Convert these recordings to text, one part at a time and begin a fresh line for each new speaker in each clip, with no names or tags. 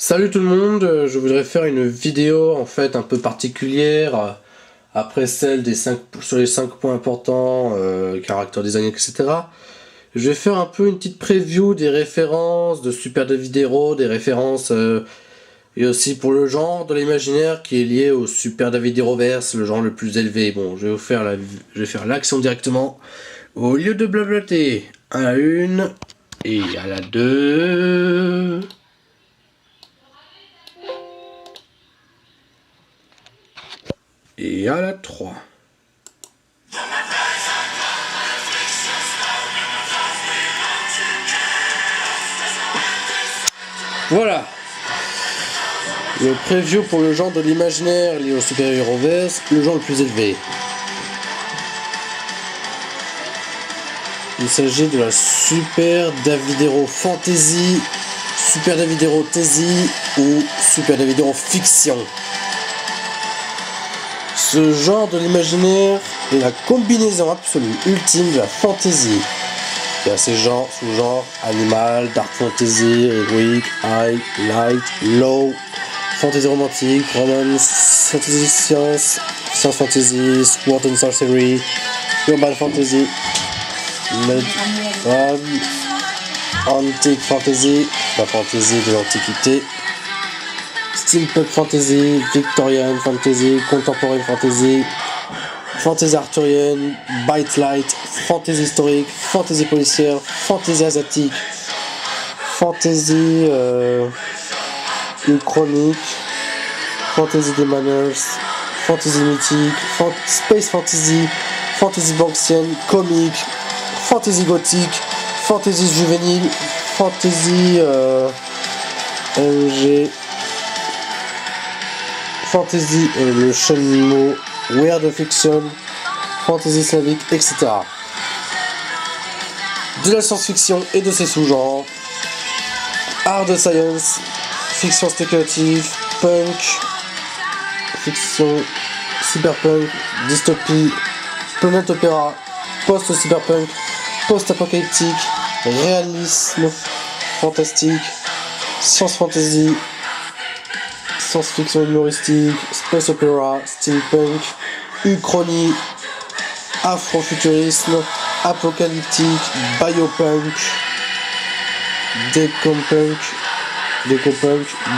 Salut tout le monde, je voudrais faire une vidéo en fait un peu particulière après celle des sur les 5 points importants, character design, etc. Je vais faire un peu une petite preview des références de Super David Hero, des références et aussi pour le genre de l'imaginaire qui est lié au Super David Heroverse, le genre le plus élevé. Bon, je vais faire l'action directement au lieu de blablater à la 1 et à la 2. Et à la 3. Voilà. Le preview pour le genre de l'imaginaire lié au Super Heroverse, le genre le plus élevé. Il s'agit de la Super David Hero Fantasy, Super David Hero Tasy ou Super David Hero Fiction. Ce genre de l'imaginaire est la combinaison absolue ultime de la fantasy. Il y a ces genres, sous-genres, animal, dark fantasy, heroic, high, light, low, fantasy romantique, romance, fantasy science, science fantasy, sword and sorcery, urban fantasy, antique fantasy, la fantasy de l'antiquité, steampunk fantasy, victorian fantasy, contemporary fantasy, fantasy arthurienne, bite light, fantasy historique, fantasy policière, fantasy asiatique, fantasy chronique, fantasy des manners, fantasy mythique, space fantasy, fantasy banksienne, comique, fantasy gothique, fantasy juvénile, fantasy LG, fantasy le Shenmue, weird fiction, fantasy slavique, etc. De la science-fiction et de ses sous-genres, hard science, fiction spéculative, punk, fiction cyberpunk, dystopie, planet opéra, post-cyberpunk, post-apocalyptique, réalisme, fantastique, science fantasy, science-fiction humoristique, space opera, steampunk, uchronie, afrofuturisme, apocalyptique, biopunk, decopunk,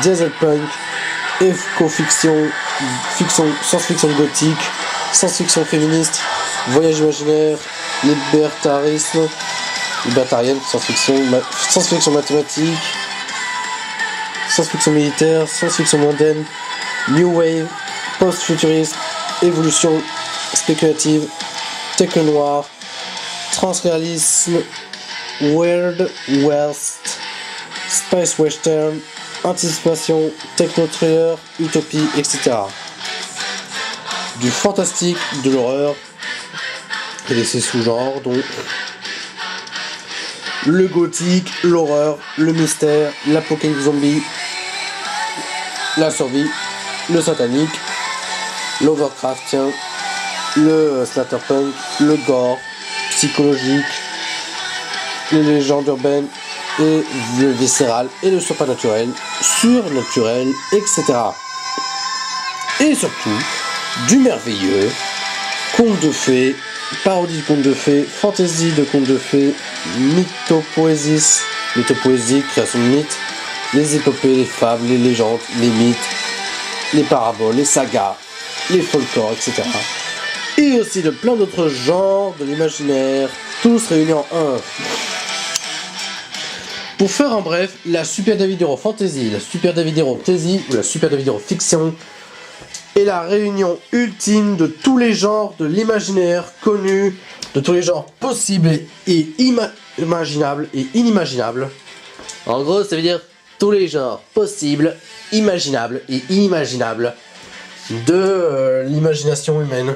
dieselpunk, éco-fiction, science-fiction gothique, science-fiction féministe, voyage imaginaire, libertarienne, science-fiction mathématique, science-fiction militaire, science-fiction mondaine, new wave, post-futurisme, évolution spéculative, techno noir, transréalisme, weird west, space western, anticipation, techno thriller, utopie, etc. Du fantastique, de l'horreur et de ses sous-genres dont le gothique, l'horreur, le mystère, l'apocalypse zombie, la survie, le satanique, l'overcraftien, le slatterpunk, le gore, psychologique, les légendes urbaines et le viscéral et le surnaturel, etc. Et surtout, du merveilleux, contes de fées, parodie de contes de fées, fantaisie de contes de fées, mythopoésie, création de mythes, les épopées, les fables, les légendes, les mythes, les paraboles, les sagas, les folklores, etc. Et aussi de plein d'autres genres de l'imaginaire, tous réunis en un. Pour faire en bref, la Super David Hero Fantasy, la Super David Hero Tasy ou la Super David Hero Fiction est la réunion ultime de tous les genres de l'imaginaire connu, de tous les genres possibles et imaginables et inimaginables. En gros, ça veut dire tous les genres possibles, imaginables et inimaginables de l'imagination humaine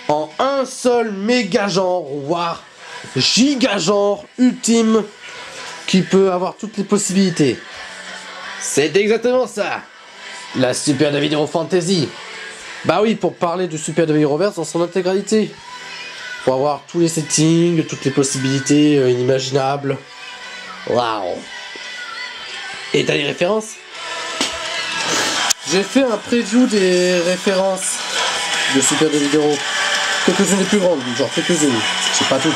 en un seul méga genre, voire giga genre ultime qui peut avoir toutes les possibilités. C'est exactement ça, la Super David Hero Fantasy. Bah oui, pour parler du Super David Heroverse dans son intégralité. Pour avoir tous les settings, toutes les possibilités inimaginables. Waouh. Et t'as les références? j'ai fait un preview des références de Super David-Hero. Quelques-unes les plus grandes, genre quelques-unes, c'est pas toutes.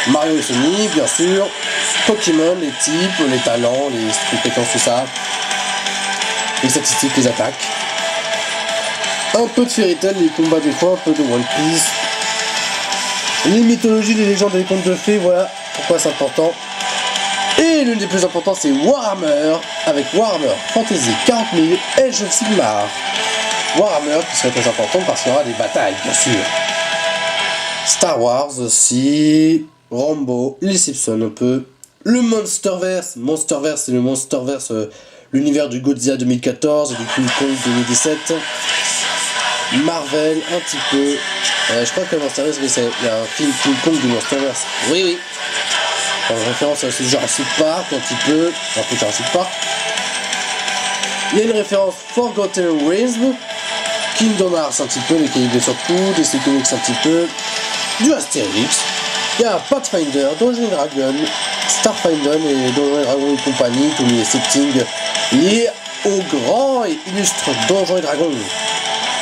Mario et Sonic, bien sûr. Pokémon, les types, les talents, les compétences, tout ça. Les statistiques, les attaques. Un peu de Fairy Tail, les combats des fois, un peu de One Piece. Les mythologies, les légendes et les contes de fées, voilà pourquoi c'est important. Et l'une des plus importantes, c'est Warhammer, avec Warhammer Fantasy 40 000 Age of Sigmar. Warhammer qui serait très important parce qu'il y aura des batailles, bien sûr. Star Wars aussi, Rambo, les Simpsons un peu. Le Monsterverse, c'est le Monsterverse, l'univers du Godzilla 2014 et du King Kong 2017. Marvel, un petit peu. Je crois que le Monsterverse, il y a un film King Kong du Monsterverse. Oui. En référence à ce Jurassic Park, un petit peu Jurassic Park. Il y a une référence Forgotten Realms, Kingdom Hearts un petit peu, les cahiers de surcoût, des Comics un petit peu, du Astérix. Il y a Pathfinder, Dungeons & Dragons, Starfinder et Dungeons & Dragons et compagnie, tous les settings liés au grand et illustre Donjons & Dragons.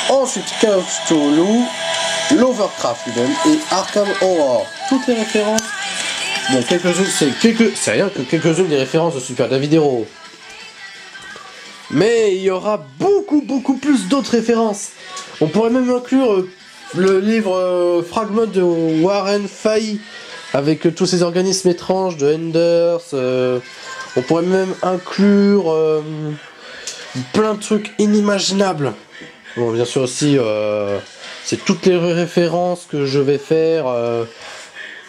Ensuite, Call of Cthulhu, Lovecraft lui-même et Arkham Horror. Toutes les références. Bon, c'est rien que quelques-unes des références de Super David-Hero. Mais il y aura beaucoup plus d'autres références. On pourrait même inclure le livre Fragment de Warren Fay avec tous ces organismes étranges de Enders. On pourrait même inclure plein de trucs inimaginables. Bon, bien sûr aussi, c'est toutes les références que je vais faire.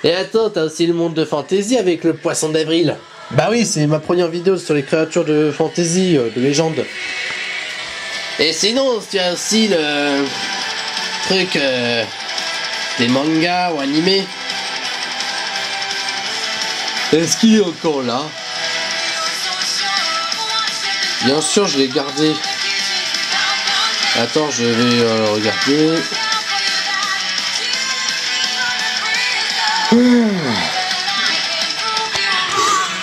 Et attends, t'as aussi le monde de fantasy avec le poisson d'avril. Bah oui, c'est ma première vidéo sur les créatures de fantasy, de légende. Et sinon, tu as aussi le truc des mangas ou animés. Est-ce qu'il est encore là? Bien sûr, je l'ai gardé. Attends, je vais regarder.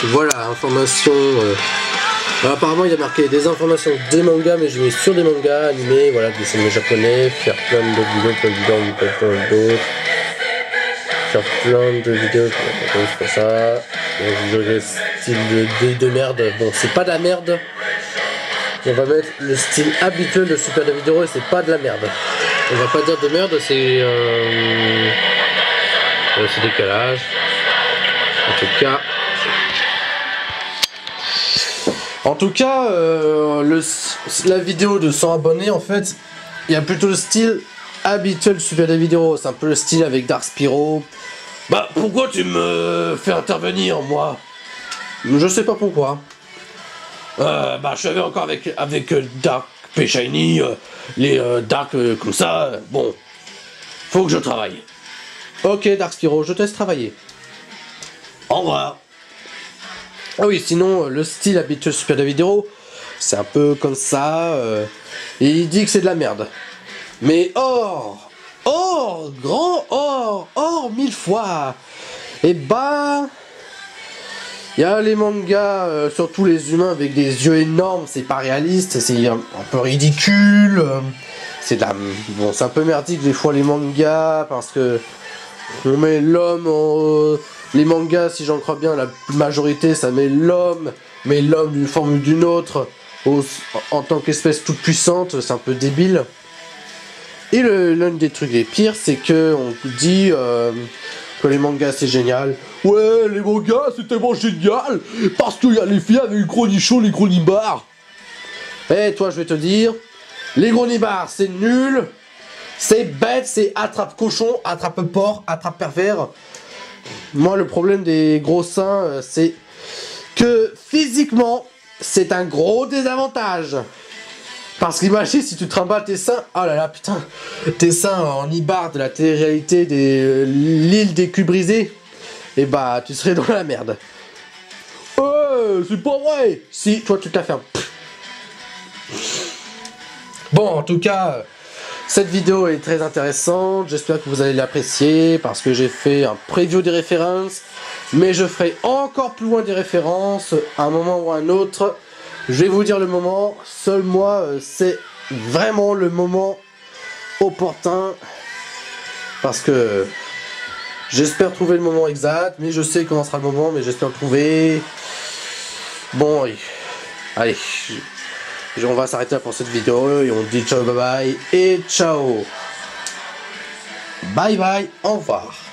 Voilà, information. Apparemment, il y a marqué des informations des mangas, mais je mets sur des mangas animés, voilà, des dessins japonais, faire plein de vidéos, d'autres. Faire plein de vidéos, c'est pas ça. Le style de merde. Bon, c'est pas de la merde. On va mettre le style habituel de Super David-Hero et c'est pas de la merde. On va pas dire de merde, c'est décalage. En tout cas, la vidéo de 100 abonnés, en fait, il y a plutôt le style habituel de Super David-Hero. C'est un peu le style avec Dark Spyro. Bah, pourquoi tu me fais intervenir, moi? Je sais pas pourquoi. Je suis encore avec Dark P Shiny, les Dark comme ça. Bon, faut que je travaille. Ok, Dark Spyro, je te laisse travailler. Au revoir. Ah oui, sinon, le style habituel Super David-Hero, c'est un peu comme ça. Et il dit que c'est de la merde. Mais grand or, 1000 fois. Et bah... Il y a les mangas, surtout les humains avec des yeux énormes, c'est pas réaliste, c'est un peu ridicule. C'est un peu merdique des fois les mangas, parce que on met l'homme en... Les mangas, si j'en crois bien, la majorité, ça met l'homme d'une forme ou d'une autre, en tant qu'espèce toute puissante, c'est un peu débile. Et l'un des trucs les pires, c'est que on dit que les mangas c'est génial. Ouais, les mangas c'est tellement génial, parce qu'il y a les filles avec les gros nichons, les gros nibards. Eh, toi, je vais te dire, les gros nibards, c'est nul, c'est bête, c'est attrape cochon, attrape porc, attrape pervers. Moi, le problème des gros seins, c'est que physiquement, c'est un gros désavantage. Parce qu'imagine si tu te trimbales tes seins, oh là là, putain, tes seins en nibar de la télé-réalité de l'île des culs brisés, et bah, tu serais dans la merde. C'est pas vrai. Si, toi, tu te la fermes. Bon, en tout cas... Cette vidéo est très intéressante, j'espère que vous allez l'apprécier parce que j'ai fait un preview des références, mais je ferai encore plus loin des références à un moment ou à un autre Je vais vous dire le moment, seul moi, c'est vraiment le moment opportun. Parce que j'espère trouver le moment exact, mais je sais comment sera le moment, mais j'espère le trouver. Bon, allez, on va s'arrêter là pour cette vidéo et on dit ciao, bye bye et ciao. Bye bye, au revoir.